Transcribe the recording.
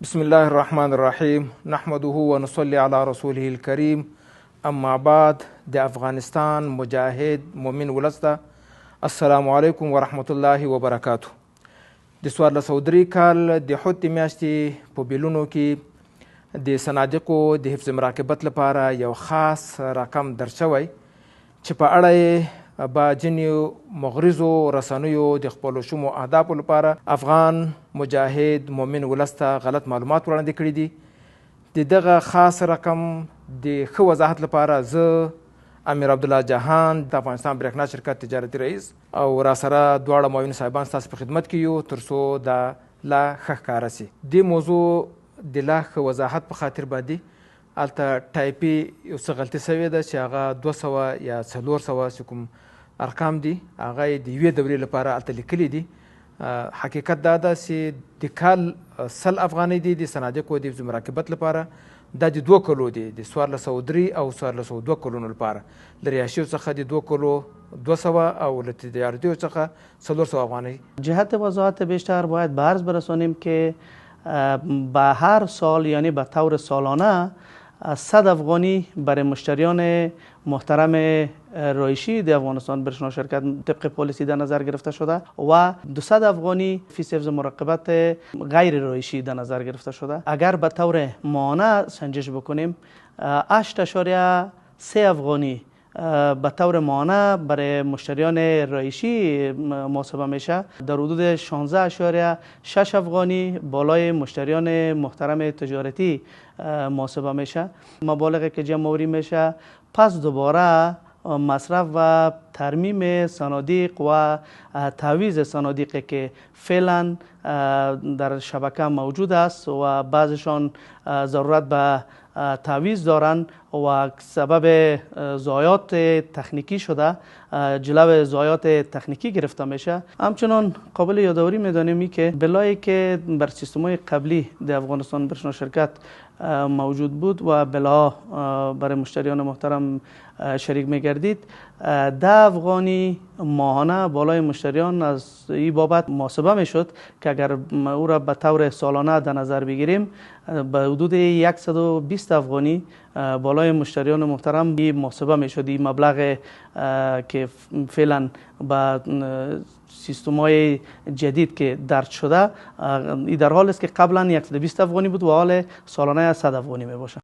بسم الله الرحمن الرحیم نحمده و نصلی علی رسوله الکریم. اما بعد، د افغانستان مجاهد مومن ولس ته السلام علیکم و رحمت الله و برکاته. د 1403 کال د حد میاشتې په بیلونو کې د صنادقو د حفظ مراقبت لپاره یو خاص رقم درشوی چې په اړه با ځینې مغرضو رسنیو د خپلو شومو اهدافو لپاره افغان مجاهد مومن ولس ته غلط معلومات وړاندې کړي دي. د دغه خاص رقم د ښه وضاحت لپاره زه امیر عبدالله جهان د افغانستان برېښنا شرکت تجارتي رئیس او را سره دواړه معاون صاحبان ستاسو په خدمت کې یو تر څو دا لا ښه ښکاره سي. دې موضوع د لا ښه وضاحت په خاطر باندې هلته ټایپي یو څه غلطي سوې ده چې هغه 200 یا 400 چې کوم ارقام دي هغه د یوې دورې لپاره هلته لیکلي دي. حقیقت دا ده چې د کال 100 افغانۍ دي د صنادقو د حفظ مراقبت لپاره. دا د 2 کلو دی، د 1403 او 1402 کلونو لپاره. له رهایشیو څخه د 2 کلو 200 او له تجارتیو څخه 400 افغانۍ. جهت وضاحت بیشتر باید به عرض برسانیم که به هر سال یعنی به طور سالانه 100 افغانی برای مشتریان محترم رایشی در افغانستان برېښنا شرکت طبق پالیسی در نظر گرفته شده و 200 افغانی فیس حفظ مراقبت غیر رایشی در نظر گرفته شده. اگر به طور ماهانه سنجش بکنیم 8.3 افغانی به طور ماهانه برای مشتریان رایشی محاسبه میشه. در حدود 16.6 افغانی بالای مشتریان محترم تجارتی محاسبه میشه. مبالغی که جمع آوری میشه پس دوباره مصرف و ترمیم صنادیق و تعویض صنادیقی که فعلا در شبکه موجود است و بعضشان ضرورت به تعویض دارند و سبب ضایعات تکنیکی شده جلو ضایعات تکنیکی گرفته میشه. همچنان قابل یادآوری میدانیم که بلایی که بر سیستم‌های قبلی در افغانستان برېښنا شرکت موجود بود و بلا برای مشتریان محترم شریک میگردید 10 افغانی ماهانه بالای مشتریان از این بابت محاسبه میشد که اگر او را به طور سالانه در نظر بگیریم به حدود 120 افغانی بالای مشتریان محترم محاسبه میشد. این مبلغ که فعلا با سیستم‌های جدید که درج شده این در حال است که قبلا 120 افغانی بود و حال سالانه 100 افغانی می باشه.